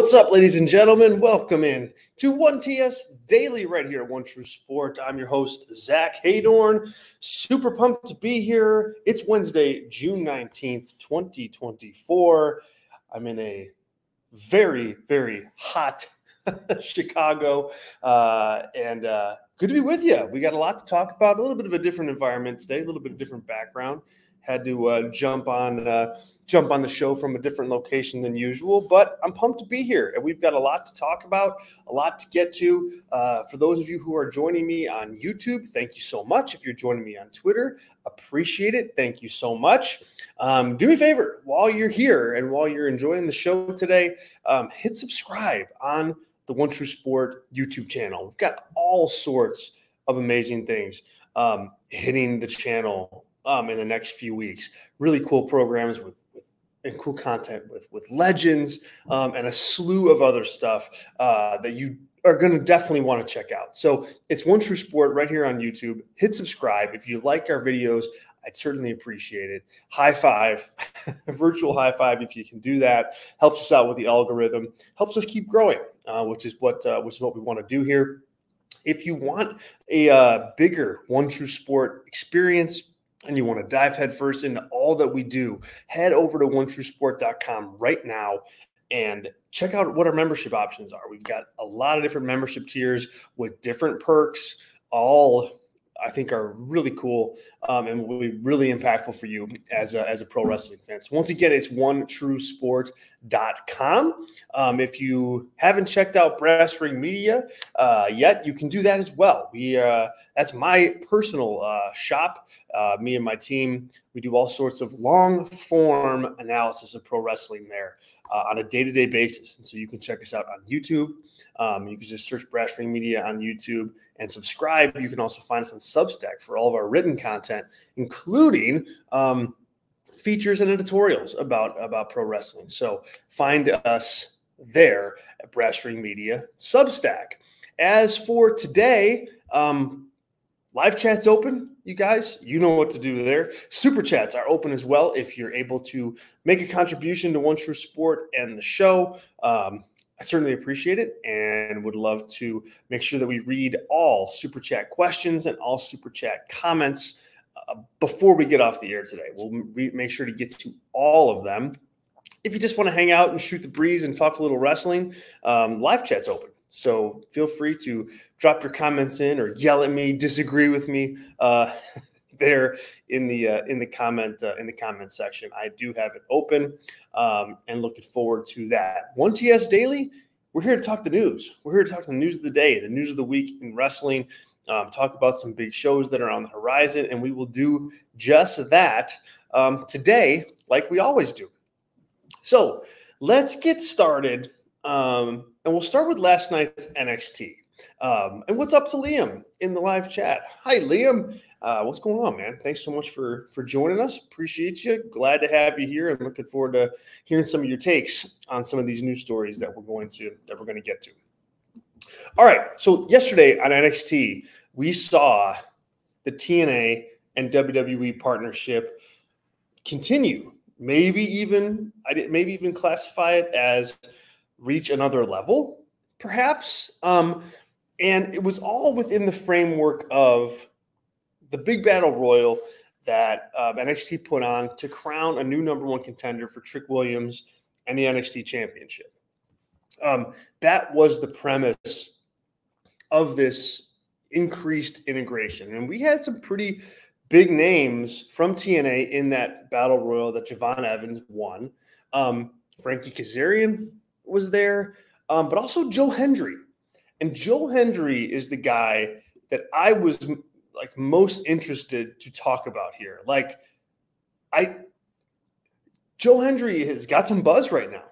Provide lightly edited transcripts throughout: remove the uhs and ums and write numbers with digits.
What's up, ladies and gentlemen? Welcome in to 1TS Daily right here at One True Sport. I'm your host, Zack Heydorn. Super pumped to be here. It's Wednesday, June 19th, 2024. I'm in a very, very hot Chicago, and good to be with you. We got a lot to talk about, a little bit of a different environment today, a little bit of different background. Had to jump on the show from a different location than usual, but I'm pumped to be here, and we've got a lot to talk about, a lot to get to. For those of you who are joining me on YouTube, thank you so much. If you're joining me on Twitter, appreciate it. Thank you so much. Do me a favor, while you're here and while you're enjoying the show today, hit subscribe on the One True Sport YouTube channel. We've got all sorts of amazing things hitting the channel in the next few weeks. Really cool programs and cool content with legends and a slew of other stuff that you are going to definitely want to check out. So it's One True Sport right here on YouTube. Hit subscribe. If you like our videos, I'd certainly appreciate it. High five, a virtual high five if you can do that. Helps us out with the algorithm. Helps us keep growing, which is what we want to do here. If you want a bigger One True Sport experience, and you want to dive headfirst into all that we do, head over to onetruesport.com right now and check out what our membership options are. We've got a lot of different membership tiers with different perks, all I think are really cool and will be really impactful for you as a pro wrestling fan. So once again, it's onetruesport.com. If you haven't checked out Brass Ring Media yet, you can do that as well. That's my personal shop. Me and my team, we do all sorts of long-form analysis of pro wrestling there on a day-to-day basis. And so you can check us out on YouTube. You can just search Brass Ring Media on YouTube and subscribe. You can also find us on Substack for all of our written content, including features and editorials about pro wrestling. So find us there at Brass Ring Media Substack. As for today, live chat's open, you guys. You know what to do there. Super chats are open as well if you're able to make a contribution to One True Sport and the show. I certainly appreciate it and would love to make sure that we read all Super Chat questions and all Super Chat comments before we get off the air today. We'll make sure to get to all of them. If you just want to hang out and shoot the breeze and talk a little wrestling, live chat's open. So feel free to drop your comments in or yell at me, disagree with me there in the comment section. I do have it open and looking forward to that. 1TS Daily, we're here to talk the news. We're here to talk the news of the day, the news of the week in wrestling, talk about some big shows that are on the horizon, and we will do just that today like we always do. So let's get started, and we'll start with last night's NXT. And what's up to Liam in the live chat? Hi, Liam. What's going on, man? Thanks so much for joining us. Appreciate you. Glad to have you here, and looking forward to hearing some of your takes on some of these news stories that we're going to get to. All right. So yesterday on NXT, we saw the TNA and WWE partnership continue. Maybe even classify it as reach another level, perhaps. And it was all within the framework of the big battle royal that NXT put on to crown a new number one contender for Trick Williams and the NXT Championship. That was the premise of this increased integration. And we had some pretty big names from TNA in that battle royal that Javon Evans won. Frankie Kazarian was there, but also Joe Hendry. And Joe Hendry is the guy that I was most interested to talk about here. Joe Hendry has got some buzz right now.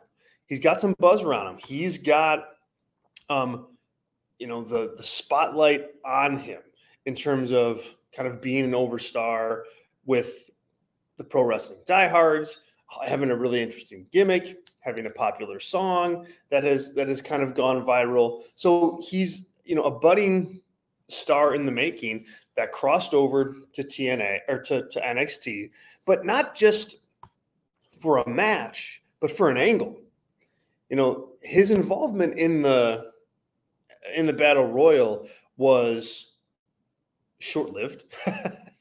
He's got some buzz around him. He's got, the spotlight on him in terms of kind of being an overstar with the pro wrestling diehards, having a really interesting gimmick, having a popular song that has kind of gone viral. So he's, a budding star in the making that crossed over to TNA or to NXT, but not just for a match, but for an angle. his involvement in the Battle Royal was short-lived.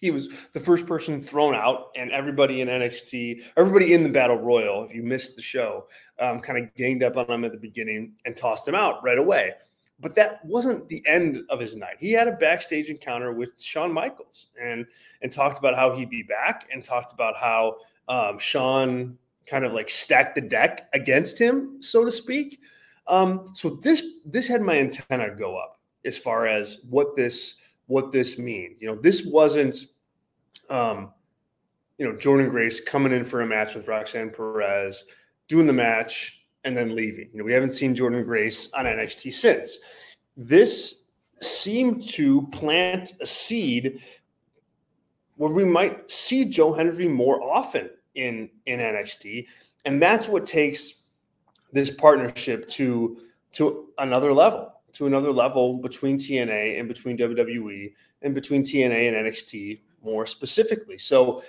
He was the first person thrown out, and everybody in NXT, everybody in the Battle Royal, if you missed the show, kind of ganged up on him at the beginning and tossed him out right away. But that wasn't the end of his night. He had a backstage encounter with Shawn Michaels and talked about how he'd be back, and talked about how Shawn kind of like stacked the deck against him, so to speak. So this had my antenna go up as far as what this means. This wasn't, Jordynne Grace coming in for a match with Roxanne Perez, doing the match, and then leaving. We haven't seen Jordynne Grace on NXT since. This seemed to plant a seed where we might see Joe Hendry more often in NXT, and that's what takes this partnership to another level between TNA and between WWE and between TNA and NXT more specifically. So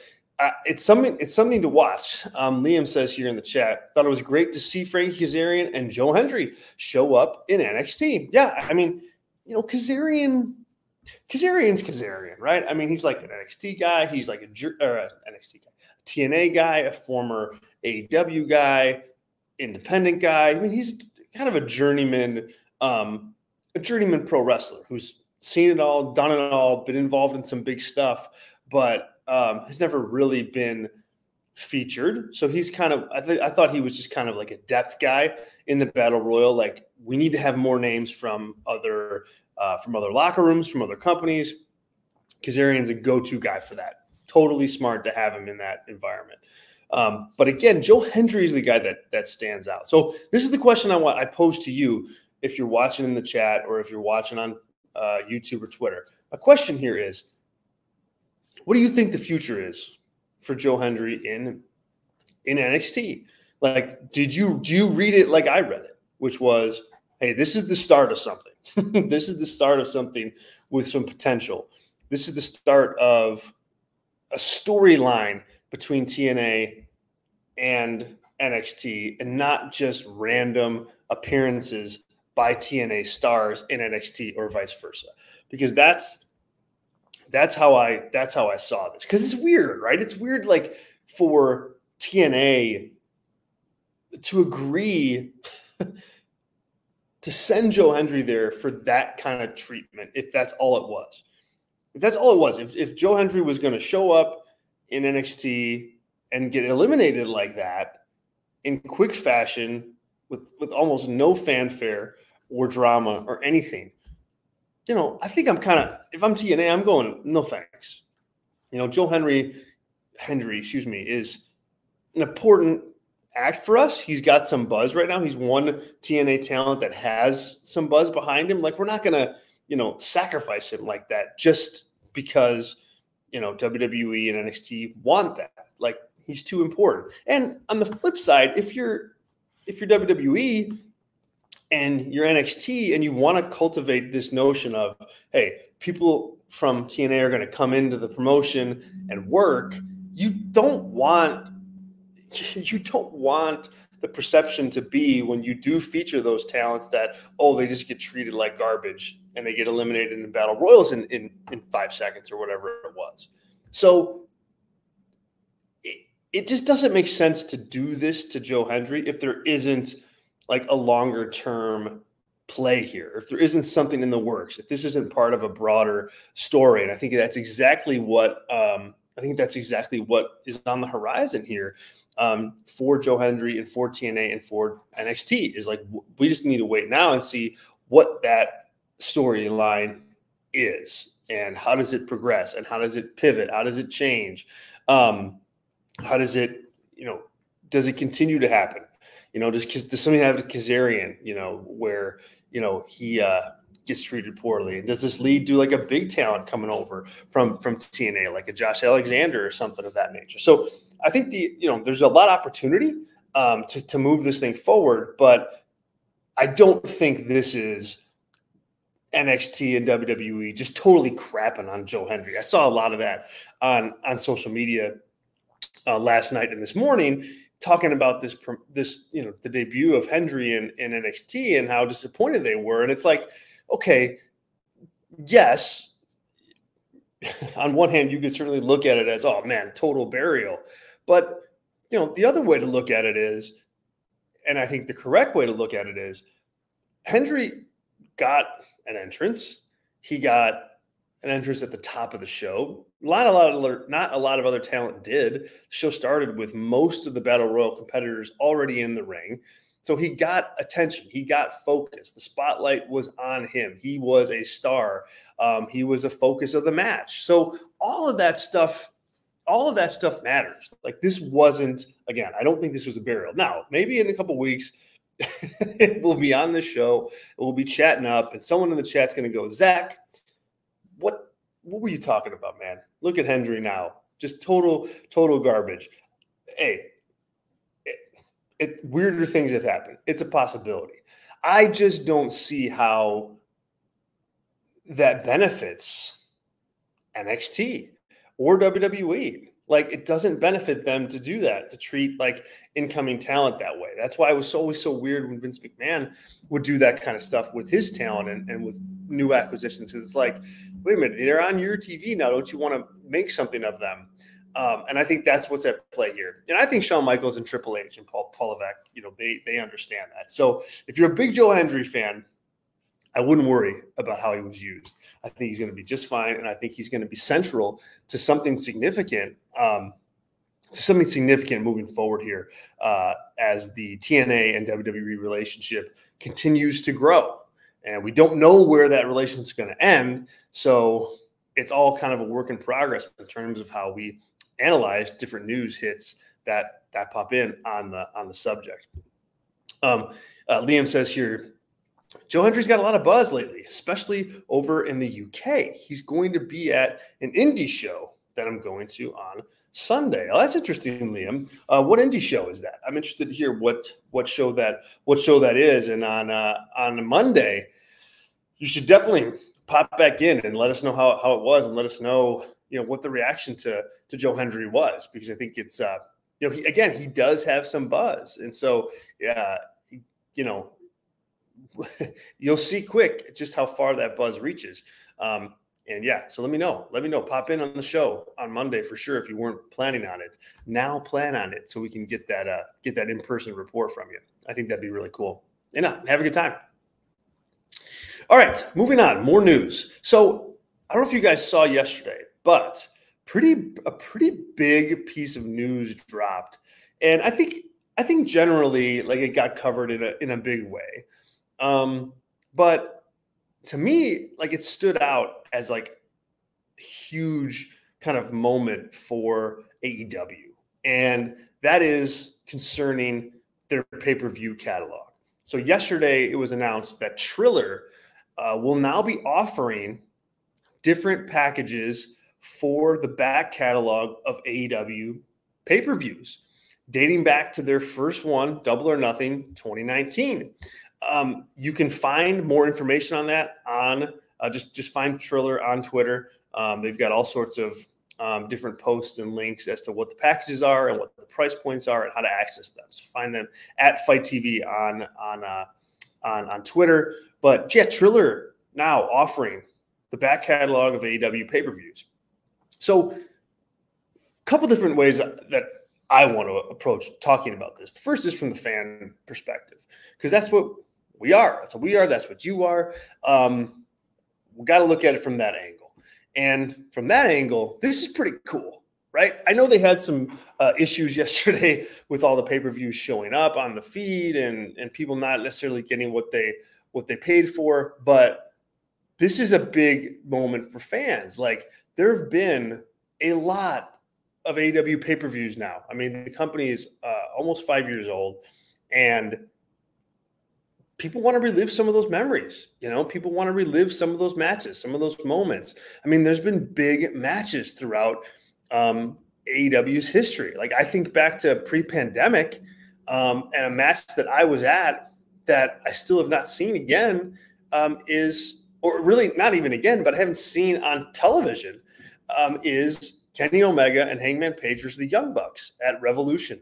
it's something to watch. Liam says here in the chat, thought it was great to see Frankie Kazarian and Joe Hendry show up in NXT. Yeah, I mean, Kazarian's Kazarian, right? I mean, he's like an NXT guy. He's like an NXT guy, TNA guy, a former AEW guy, independent guy. I mean, he's kind of a journeyman pro wrestler who's seen it all, done it all, been involved in some big stuff, but has never really been featured. So he's kind of, I thought he was just kind of like a depth guy in the Battle Royal. Like, we need to have more names from other locker rooms, from other companies. Kazarian's a go-to guy for that. Totally smart to have him in that environment. But again, Joe Hendry is the guy that stands out. So this is the question I pose to you if you're watching in the chat or if you're watching on YouTube or Twitter. My question here is, what do you think the future is for Joe Hendry in NXT? Like, do you read it like I read it, which was, hey, this is the start of something. This is the start of something with some potential. This is the start of a storyline between TNA and NXT, and not just random appearances by TNA stars in NXT or vice versa. Because that's how I saw this. Because it's weird, right? It's weird, like, for TNA to agree to send Joe Hendry there for that kind of treatment, if that's all it was. If Joe Hendry was going to show up in NXT and get eliminated like that in quick fashion with almost no fanfare or drama or anything, I think if I'm TNA, I'm going, no thanks. Joe Hendry, is an important act for us. He's got some buzz right now. He's one TNA talent that has some buzz behind him. Like, we're not going to, sacrifice him like that just because, WWE and NXT want that. Like, he's too important. And on the flip side, if you're WWE and you're NXT and you want to cultivate this notion of, hey, people from TNA are going to come into the promotion and work, you don't want the perception to be, when you do feature those talents, that, oh, they just get treated like garbage and they get eliminated in battle royals in 5 seconds or whatever it was. So it just doesn't make sense to do this to Joe Hendry if there isn't like a longer term play here, if there isn't something in the works, if this isn't part of a broader story. And I think that's exactly what is on the horizon here for Joe Hendry and for TNA and for NXT. Is like, we just need to wait now and see what that storyline is and how does it progress and how does it pivot, how does it change, how does it, does it continue to happen? Does something happen to Kazarian, where, he gets treated poorly? And does this lead to like a big talent coming over from TNA, like a Josh Alexander or something of that nature? So I think there's a lot of opportunity to move this thing forward, but I don't think this is NXT and WWE just totally crapping on Joe Hendry. I saw a lot of that on social media last night and this morning, talking about this, the debut of Hendry in NXT and how disappointed they were. And it's like, okay, yes, on one hand, you could certainly look at it as, oh man, total burial. But, the other way to look at it is, and I think the correct way to look at it is, Hendry got an entrance. He got an entrance at the top of the show. Not a lot of other talent did. The show started with most of the Battle Royal competitors already in the ring. So he got attention. He got focus. The spotlight was on him. He was a star. He was a focus of the match. So all of that stuff matters. Like, this wasn't, again, I don't think this was a burial. Now, maybe in a couple weeks, we'll be on the show, we'll be chatting up, and someone in the chat's going to go, Zack, what were you talking about, man? Look at Hendry now. Just total garbage. Hey, weirder things have happened. It's a possibility. I just don't see how that benefits NXT or WWE. Like, it doesn't benefit them to do that, to treat like incoming talent that way. That's why it was always so weird when Vince McMahon would do that kind of stuff with his talent and with new acquisitions. Because it's like, wait a minute, they're on your TV now. Don't you want to make something of them? And I think that's what's at play here. And I think Shawn Michaels and Triple H and Paul Levesque, they understand that. So if you're a big Joe Hendry fan, I wouldn't worry about how he was used. I think he's going to be just fine, and I think he's going to be central to something significant, moving forward here as the TNA and WWE relationship continues to grow. And we don't know where that relationship is going to end, so it's all kind of a work in progress in terms of how we analyze different news hits that pop in on the subject. Liam says here, Joe Hendry's got a lot of buzz lately, especially over in the UK. He's going to be at an indie show that I'm going to on Sunday. Oh, that's interesting, Liam. What indie show is that? I'm interested to hear what show that is. And on Monday, you should definitely pop back in and let us know how it was, and let us know what the reaction to Joe Hendry was, because I think it's he does have some buzz, and so you'll see quick just how far that buzz reaches. So let me know. Pop in on the show on Monday for sure if you weren't planning on it. Now plan on it so we can get that in-person report from you. I think that'd be really cool. And have a good time. All right, moving on. More news. So I don't know if you guys saw yesterday, but a pretty big piece of news dropped, and I think generally, like, it got covered in a big way. But to me, like, it stood out as like a huge kind of moment for AEW. And that is concerning their pay-per-view catalog. So yesterday it was announced that Triller will now be offering different packages for the back catalog of AEW pay-per-views, dating back to their first one, Double or Nothing 2019. You can find more information on that on just find Triller on Twitter. They've got all sorts of different posts and links as to what the packages are and what the price points are and how to access them. So find them at Fight TV on Twitter. But yeah, Triller now offering the back catalog of AEW pay-per-views. So a couple different ways that I want to approach talking about this. The first is from the fan perspective, because that's what we are. That's what we are. That's what you are. We got to look at it from that angle. And from that angle, this is pretty cool, right? I know they had some issues yesterday with all the pay-per-views showing up on the feed and people not necessarily getting what they paid for, but this is a big moment for fans. Like, there have been a lot of AEW pay-per-views now. I mean, the company is almost 5 years old, and people want to relive some of those memories. People want to relive some of those matches, some of those moments. I mean, there's been big matches throughout AEW's history. Like, I think back to pre-pandemic and a match that I was at that I still have not seen again or really not even again, but I haven't seen on television is Kenny Omega and Hangman Page versus the Young Bucks at Revolution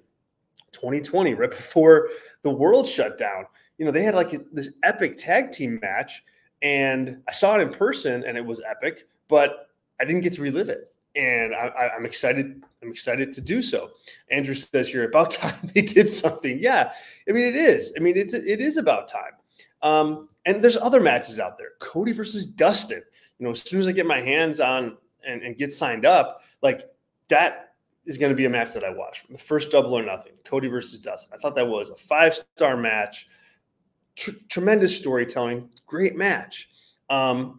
2020, right before the world shut down. They had like this epic tag team match, and I saw it in person, and it was epic, but I didn't get to relive it. And I'm excited. I'm excited to do so. Andrew says here, about time they did something. Yeah, I mean, it is. I mean, it is about time. And there's other matches out there. Cody versus Dustin. As soon as I get my hands on and get signed up, like that is going to be a match that I watch. The first Double or Nothing, Cody versus Dustin. I thought that was a 5-star match. Tremendous storytelling, great match. And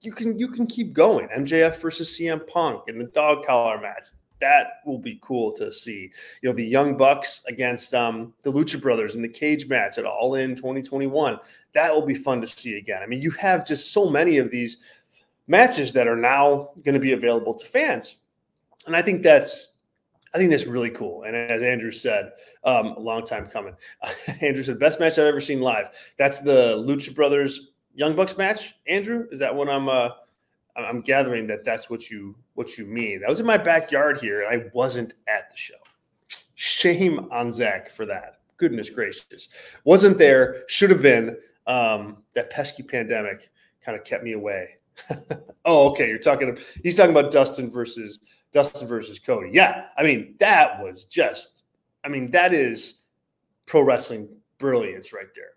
you can keep going. MJF versus CM Punk in the dog collar match. That will be cool to see. The Young Bucks against the Lucha Brothers in the cage match at All In 2021. That will be fun to see again. I mean, you have just so many of these matches that are now going to be available to fans. And I think that's really cool. And as Andrew said, a long time coming. Andrew said, best match I've ever seen live. That's the Lucha Brothers Young Bucks match. Andrew, is that what I'm gathering that's what you mean? That was in my backyard here, and I wasn't at the show. Shame on Zack for that. Goodness gracious. Wasn't there, should have been. That pesky pandemic kind of kept me away. Oh, okay. He's talking about Dustin versus Cody. Yeah. I mean, that is pro wrestling brilliance right there.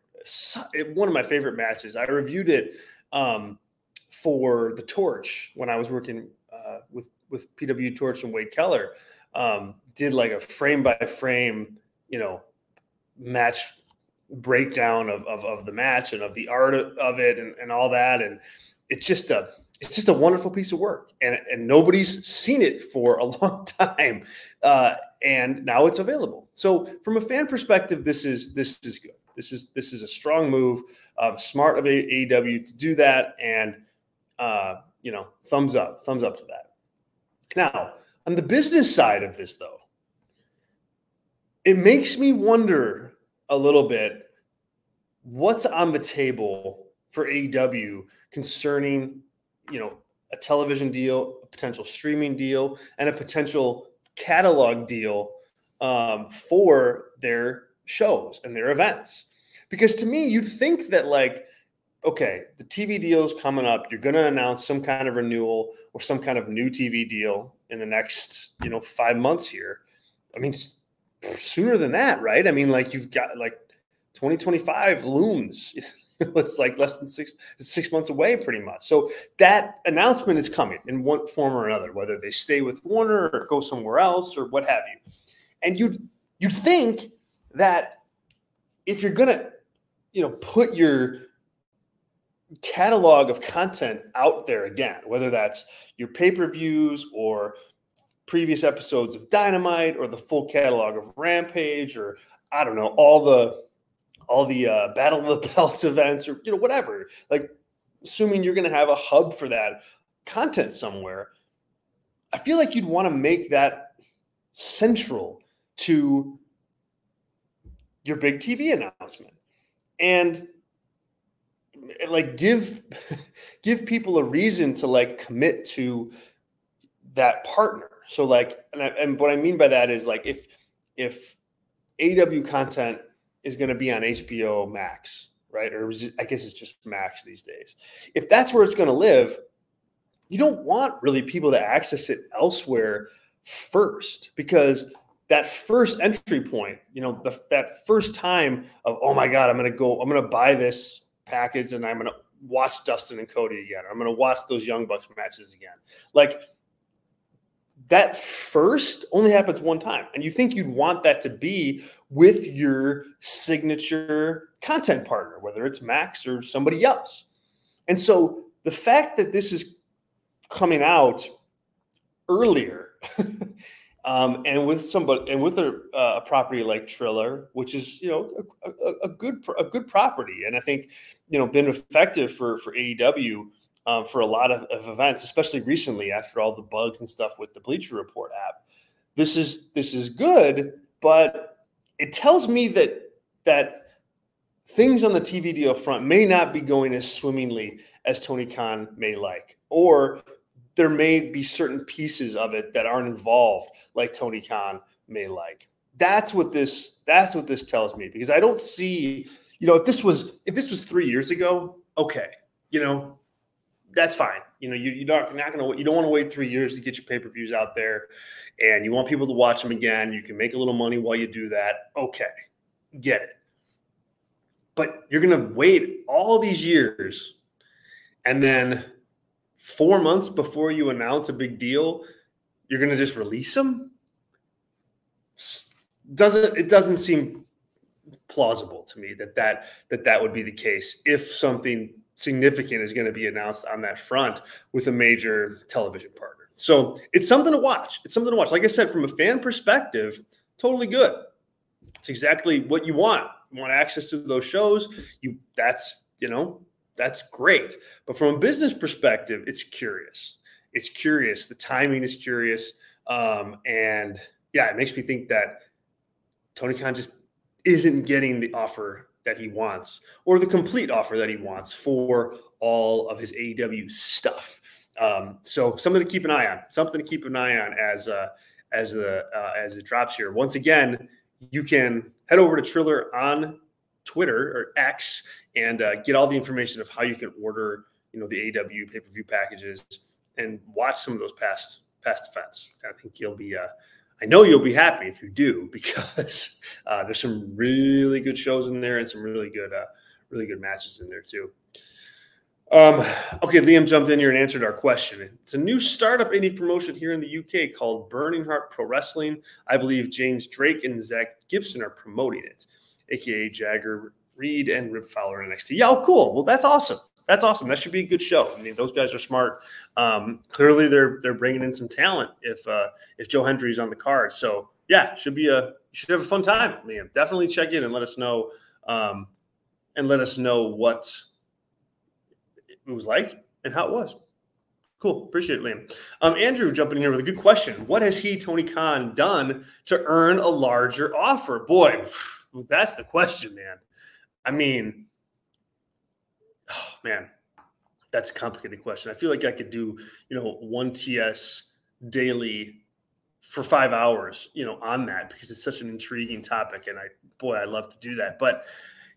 One of my favorite matches. I reviewed it for the Torch when I was working with PW Torch and Wade Keller. Did like a frame by frame, match breakdown of the match and of the art of it and all that. And it's just a wonderful piece of work, and nobody's seen it for a long time. And now it's available. So from a fan perspective, this is good. This is a strong move, smart of AEW to do that. And, thumbs up to that. Now, on the business side of this, though, it makes me wonder a little bit what's on the table for AEW concerning, a television deal, a potential streaming deal, and a potential catalog deal for their shows and their events. Because to me, you'd think that okay, the TV deal's coming up. You're going to announce some kind of renewal or some kind of new TV deal in the next, 5 months here. I mean, sooner than that, right? I mean, you've got 2025 looms. It's less than 6 months away pretty much. So that announcement is coming in one form or another, whether they stay with Warner or go somewhere else or what have you. And you'd think that if you're going to, put your catalog of content out there again, whether that's your pay-per-views or previous episodes of Dynamite or the full catalog of Rampage, or I don't know, all the Battle of the Belts events, or whatever, assuming you're going to have a hub for that content somewhere, I feel like you'd want to make that central to your big TV announcement, and give people a reason to commit to that partner. So and what I mean by that is if AEW content is going to be on HBO Max, right? Or I guess it's just Max these days. If that's where it's going to live, you don't want really people to access it elsewhere first, because that first entry point, that first time of, oh my God, I'm going to buy this package and I'm going to watch Dustin and Cody again. I'm going to watch those Young Bucks matches again. That first only happens one time. And you think you'd want that to be with your signature content partner, whether it's Max or somebody else. And so the fact that this is coming out earlier and with a property like Triller, which is, a good property. And I think, been effective for AEW for a lot of events, especially recently after all the bugs and stuff with the Bleacher Report app. This is good, but it tells me that things on the TV deal front may not be going as swimmingly as Tony Khan may like, or there may be certain pieces of it that aren't involved, like Tony Khan may like. That's what this tells me, because I don't see, if this was 3 years ago, okay, that's fine. You don't want to wait 3 years to get your pay-per-views out there, and you want people to watch them again. You can make a little money while you do that. Okay, get it. But you're going to wait all these years, and then 4 months before you announce a big deal, you're going to just release them? It doesn't seem plausible to me that would be the case if something significant is going to be announced on that front with a major television partner. So it's something to watch. Like I said, from a fan perspective, totally good. It's exactly what you want. You want access to those shows. That's great. But from a business perspective, it's curious. The timing is curious. And yeah, it makes me think that Tony Khan just isn't getting the offer that he wants, or the complete offer that he wants for all of his AEW stuff. So something to keep an eye on. As it drops here. Once again, you can head over to Triller on Twitter or X and get all the information of how you can order, the AEW pay-per-view packages and watch some of those past events. I think I know you'll be happy if you do, because there's some really good shows in there and some really good matches in there too. Okay, Liam jumped in here and answered our question. It's a new startup indie promotion here in the UK called Burning Heart Pro Wrestling. I believe James Drake and Zack Gibson are promoting it, aka Jagger Reed and Rip Fowler in NXT. Yeah, cool. Well, that's awesome. That should be a good show. I mean, those guys are smart. Clearly, they're bringing in some talent if Joe Hendry's on the card. So yeah, you should have a fun time, Liam. Definitely check in and let us know what it was like and how it was. Cool. Appreciate it, Liam. Andrew jumping in here with a good question. What has Tony Khan, done to earn a larger offer? Boy, that's the question, man. I mean, oh, man, that's a complicated question. I feel like I could do, one TS daily for 5 hours, on that, because it's such an intriguing topic. And I love to do that. But,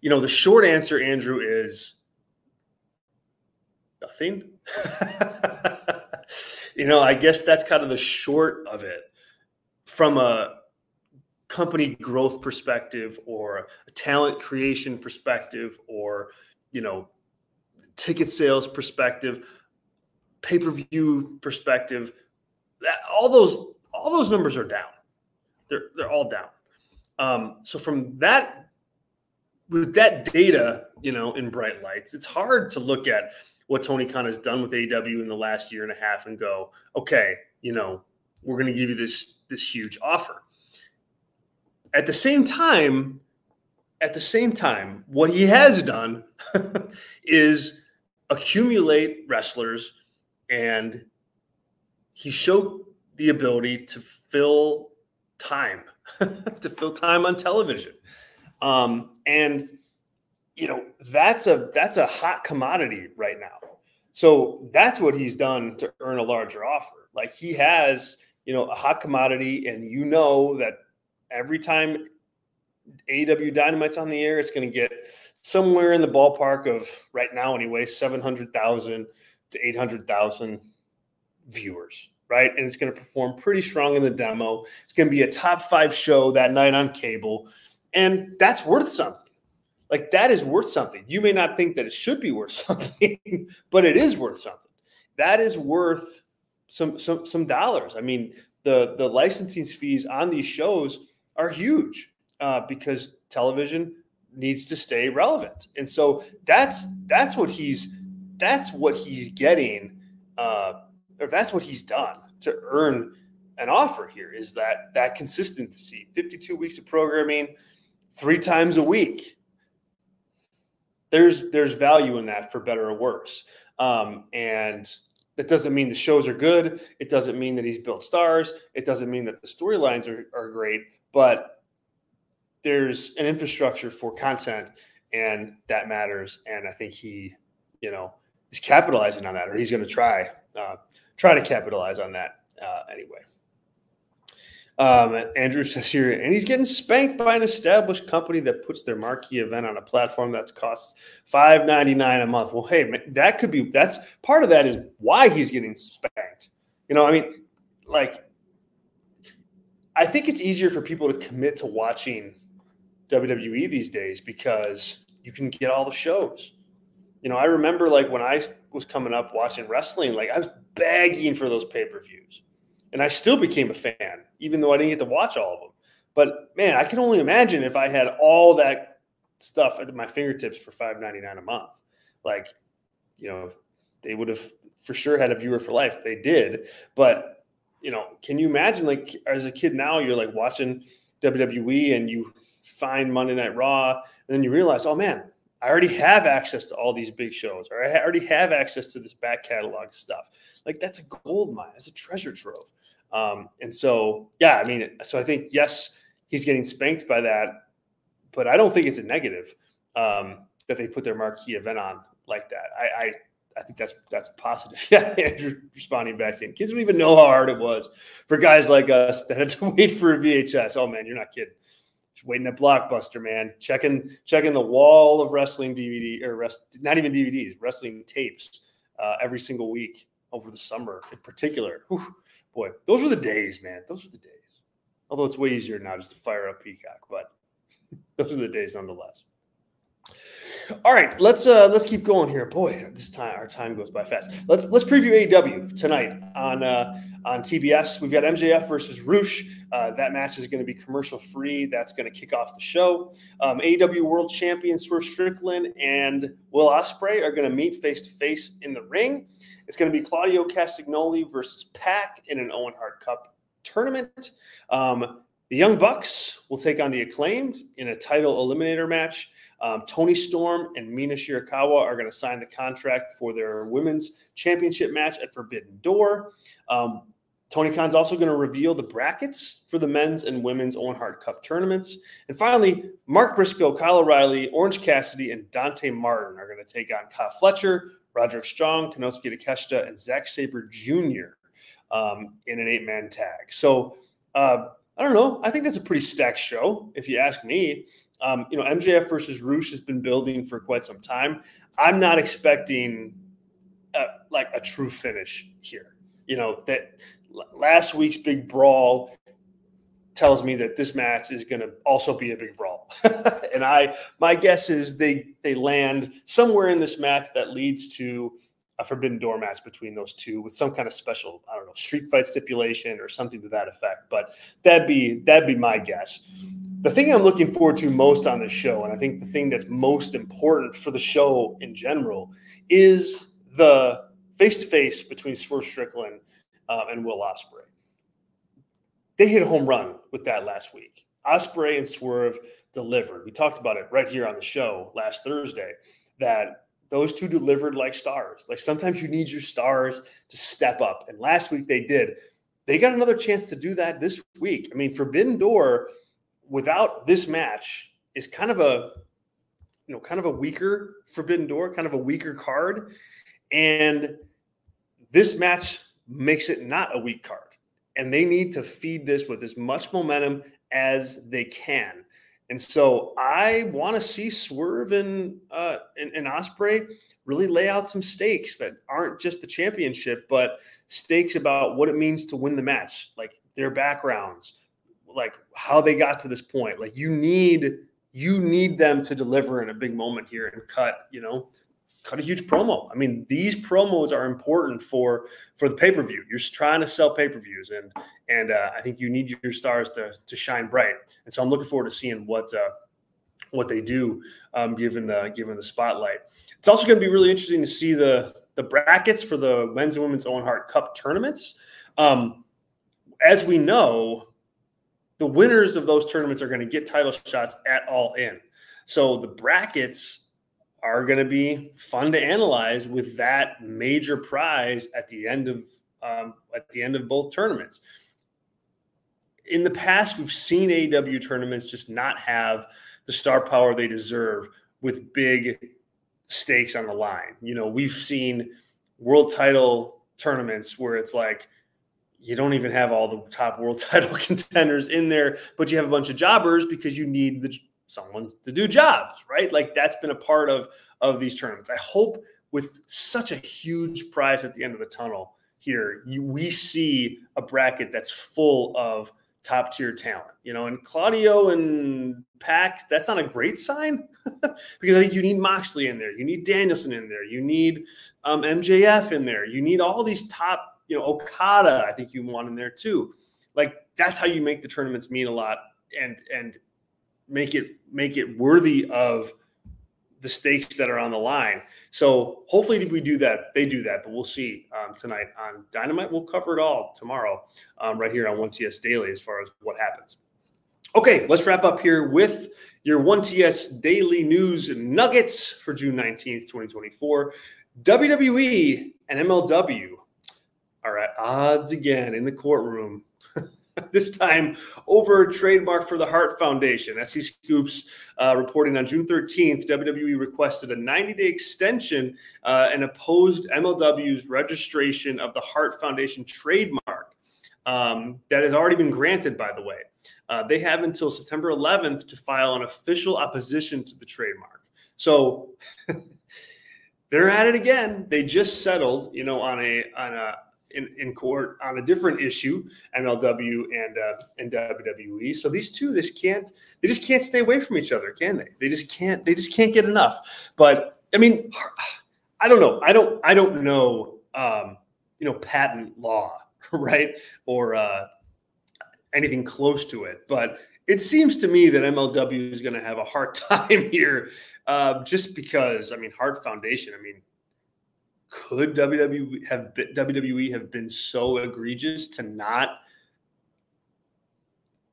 the short answer, Andrew, is nothing. I guess that's kind of the short of it. From a company growth perspective, or a talent creation perspective, or, ticket sales perspective, pay-per-view perspective, all those numbers are down. They're all down. So from that, with that data, in bright lights, it's hard to look at what Tony Khan has done with AEW in the last year and a half and go, okay, we're going to give you this huge offer. At the same time, what he has done is accumulate wrestlers, and he showed the ability to fill time, on television. And that's a hot commodity right now. So that's what he's done to earn a larger offer. Like, he has, a hot commodity, and that every time AEW Dynamite's on the air, it's going to get somewhere in the ballpark of, right now anyway, 700,000 to 800,000 viewers, right? And it's going to perform pretty strong in the demo. It's going to be a top 5 show that night on cable, and that's worth something. Like, that is worth something. You may not think that it should be worth something, but it is worth something. That is worth some dollars. I mean, the licensing fees on these shows are huge, because television needs to stay relevant. And so that's what he's getting, or that's what he's done to earn an offer here, is that consistency. 52 weeks of programming, 3 times a week. There's value in that, for better or worse. And that doesn't mean the shows are good. It doesn't mean that he's built stars. It doesn't mean that the storylines are great, but there's an infrastructure for content, and that matters. And I think he, is capitalizing on that, or he's going to try try to capitalize on that anyway. Andrew says here, and he's getting spanked by an established company that puts their marquee event on a platform that costs $5.99 a month. Well, hey, man, that's part of that is why he's getting spanked. I mean, like, I think it's easier for people to commit to watching WWE these days because you can get all the shows. I remember like when I was coming up watching wrestling, like I was begging for those pay-per-views. And I still became a fan, even though I didn't get to watch all of them. But, man, I can only imagine if I had all that stuff at my fingertips for $5.99 a month. Like, they would have for sure had a viewer for life. They did. But, can you imagine, like, as a kid now, you're, like, watching WWE and you find Monday Night Raw, and then you realize, oh, man, I already have access to all these big shows, or I already have access to this back catalog stuff. Like, that's a gold mine. That's a treasure trove. And so, yeah, I mean, so I think, yes, he's getting spanked by that, but I don't think it's a negative that they put their marquee event on like that. I think that's positive. Yeah, Andrew responding back saying, kids don't even know how hard it was for guys like us that had to wait for a VHS. Oh, man, you're not kidding. Just waiting at Blockbuster, man. Checking the wall of wrestling DVD or not even DVDs, wrestling tapes every single week over the summer in particular. Whew, boy, those were the days, man. Those were the days. Although it's way easier now just to fire up Peacock, but those are the days nonetheless. All right, let's keep going here. Boy, our time goes by fast. Let's preview AEW tonight on TBS. We've got MJF versus Roosh. That match is going to be commercial free. That's going to kick off the show. AEW World Champion Swerve Strickland and Will Ospreay are going to meet face to face in the ring. It's going to be Claudio Castagnoli versus Pac in an Owen Hart Cup tournament. The Young Bucks will take on the Acclaimed in a title eliminator match. Tony Storm and Mina Shirakawa are going to sign the contract for their women's championship match at Forbidden Door. Tony Khan's also going to reveal the brackets for the men's and women's Owen Hart Cup tournaments. And finally, Mark Briscoe, Kyle O'Reilly, Orange Cassidy, and Dante Martin are going to take on Kyle Fletcher, Roderick Strong, Konosuke Takeshita, and Zack Sabre Jr. In an 8-man tag. So, I don't know. I think that's a pretty stacked show, if you ask me. MJF versus Roosh has been building for quite some time. I'm not expecting a true finish here. That last week's big brawl tells me that this match is going to also be a big brawl. And my guess is they land somewhere in this match that leads to a Forbidden Door match between those two with some kind of special, I don't know, street fight stipulation or something to that effect. But that'd be my guess. The thing I'm looking forward to most on this show, and I think the thing that's most important for the show in general, is the face-to-face between Swerve Strickland and Will Ospreay. They hit a home run with that last week. Ospreay and Swerve delivered. We talked about it right here on the show last Thursday, that those two delivered like stars. Like sometimes you need your stars to step up. And last week they did. They got another chance to do that this week. I mean, Forbidden Door without this match is kind of a weaker Forbidden Door, kind of a weaker card. And this match makes it not a weak card. And they need to feed this with as much momentum as they can. And so I want to see Swerve and Ospreay really lay out some stakes that aren't just the championship, but stakes about what it means to win the match, like their backgrounds, like how they got to this point. Like you need them to deliver in a big moment here and cut a huge promo. I mean, these promos are important for the pay-per-view. You're just trying to sell pay-per-views, and I think you need your stars to shine bright. And so I'm looking forward to seeing what they do given the spotlight. It's also going to be really interesting to see the brackets for the men's and women's Owen Hart Cup tournaments. As we know, the winners of those tournaments are going to get title shots at All In. So the brackets are going to be fun to analyze with that major prize at the end of both tournaments. In the past, we've seen AEW tournaments just not have the star power they deserve with big stakes on the line. We've seen world title tournaments where it's like you don't even have all the top world title contenders in there, but you have a bunch of jobbers because you need someone to do jobs, right? Like that's been a part of these tournaments. I hope with such a huge prize at the end of the tunnel here, we see a bracket that's full of top tier talent, and Claudio and Pac, that's not a great sign because I think you need Moxley in there. You need Danielson in there. You need MJF in there. You need all these top, Okada, I think you want in there too. Like that's how you make the tournaments mean a lot and make it worthy of the stakes that are on the line. So hopefully we do that. They do that, but we'll see tonight on Dynamite. We'll cover it all tomorrow right here on 1TS Daily as far as what happens. Okay, let's wrap up here with your 1TS Daily News nuggets for June 19th, 2024. WWE and MLW are at odds again in the courtroom. This time over a trademark for the Hart Foundation. SC Scoops reporting on June 13th, WWE requested a 90-day extension and opposed MLW's registration of the Hart Foundation trademark that has already been granted, by the way. They have until September 11th to file an official opposition to the trademark. So they're at it again. They just settled, in court on a different issue, MLW and WWE. So these two, they just can't stay away from each other, can they? They just can't get enough. But I mean, I don't know. I don't know, patent law, right? Or anything close to it. But it seems to me that MLW is going to have a hard time here just because, Hart Foundation, could WWE have been so egregious to not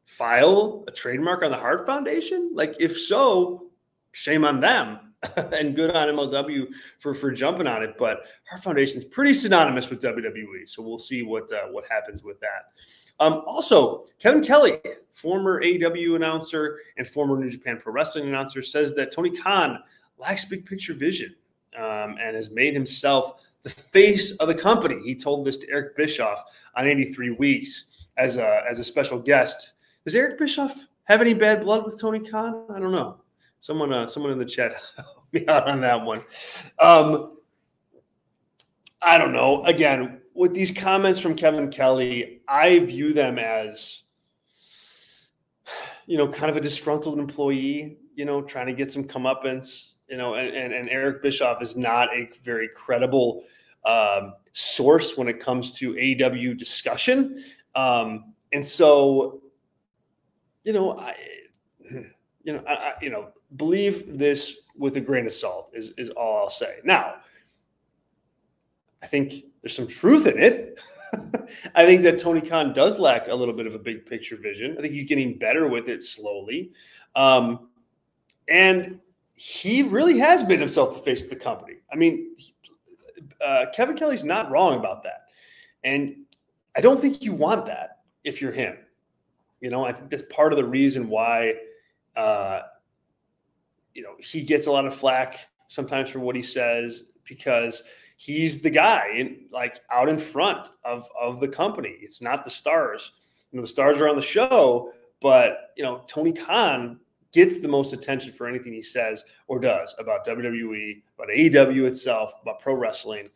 file a trademark on the Hart Foundation? Like, if so, shame on them and good on MLW for jumping on it. But Hart Foundation is pretty synonymous with WWE, so we'll see what happens with that. Also, Kevin Kelly, former AEW announcer and former New Japan Pro Wrestling announcer, says that Tony Khan lacks big picture vision. And has made himself the face of the company. He told this to Eric Bischoff on 83 Weeks as a special guest. Does Eric Bischoff have any bad blood with Tony Khan? I don't know. Someone in the chat help me out on that one. I don't know. Again, with these comments from Kevin Kelly, I view them as, kind of a disgruntled employee, trying to get some comeuppance. And Eric Bischoff is not a very credible source when it comes to AEW discussion. And so, believe this with a grain of salt is all I'll say. Now, I think there's some truth in it. I think that Tony Khan does lack a little bit of a big picture vision. I think he's getting better with it slowly. And he really has been himself the face of the company. Kevin Kelly's not wrong about that. And I don't think you want that if you're him. I think that's part of the reason why, he gets a lot of flack sometimes for what he says, because he's the guy out in front of the company. It's not the stars. The stars are on the show, but, Tony Khan gets the most attention for anything he says or does about WWE, about AEW itself, about pro wrestling.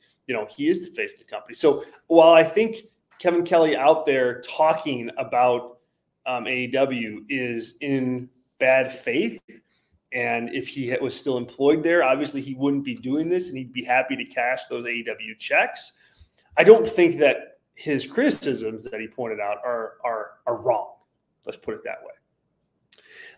He is the face of the company. So while I think Kevin Kelly out there talking about AEW is in bad faith, and if he was still employed there, obviously he wouldn't be doing this, and he'd be happy to cash those AEW checks. I don't think that his criticisms that he pointed out are wrong. Let's put it that way.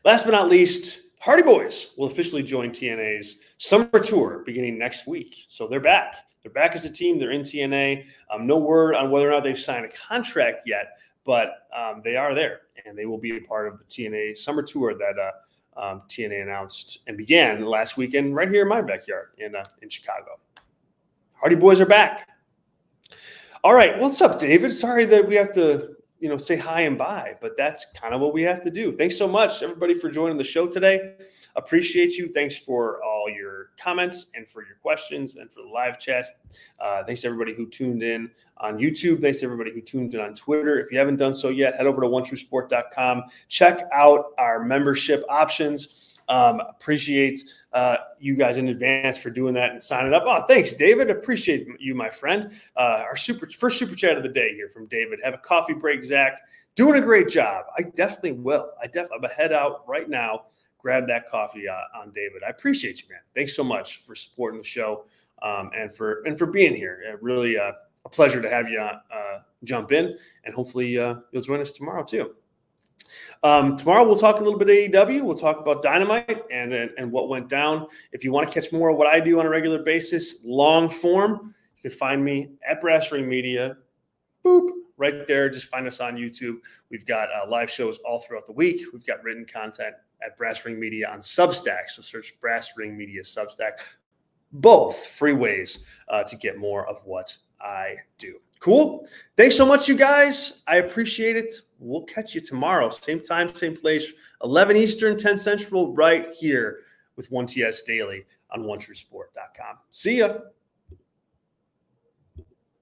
Last but not least, Hardy Boys will officially join TNA's summer tour beginning next week. So they're back. They're back as a team. They're in TNA. No word on whether or not they've signed a contract yet, but they are there, and they will be a part of the TNA summer tour that TNA announced and began last weekend right here in my backyard in Chicago. Hardy Boys are back. All right, what's up, David? Sorry that we have to say hi and bye, but that's kind of what we have to do. Thanks so much, everybody, for joining the show today. Appreciate you. Thanks for all your comments and for your questions and for the live chats. Thanks to everybody who tuned in on YouTube. Thanks to everybody who tuned in on Twitter. If you haven't done so yet, head over to OneTrueSport.com. Check out our membership options. Appreciate you guys in advance for doing that and signing up. Oh, thanks, David. Appreciate you, my friend. Our first super chat of the day here from David. Have a coffee break, Zach. Doing a great job. I definitely will. I'm gonna head out right now, grab that coffee on David. I appreciate you, man. Thanks so much for supporting the show and for being here. Really a pleasure to have you jump in, and hopefully you'll join us tomorrow too. Tomorrow we'll talk a little bit of AEW. We'll talk about Dynamite and what went down. If you want to catch more of what I do on a regular basis, long form, you can find me at Brass Ring Media. Boop. Right there. Just find us on YouTube. We've got live shows all throughout the week. We've got written content at Brass Ring Media on Substack. So search Brass Ring Media Substack. Both free ways to get more of what I do. Cool. Thanks so much, you guys. I appreciate it. We'll catch you tomorrow. Same time, same place, 11 Eastern, 10 Central, right here with 1TS Daily on OneTrueSport.com. See ya.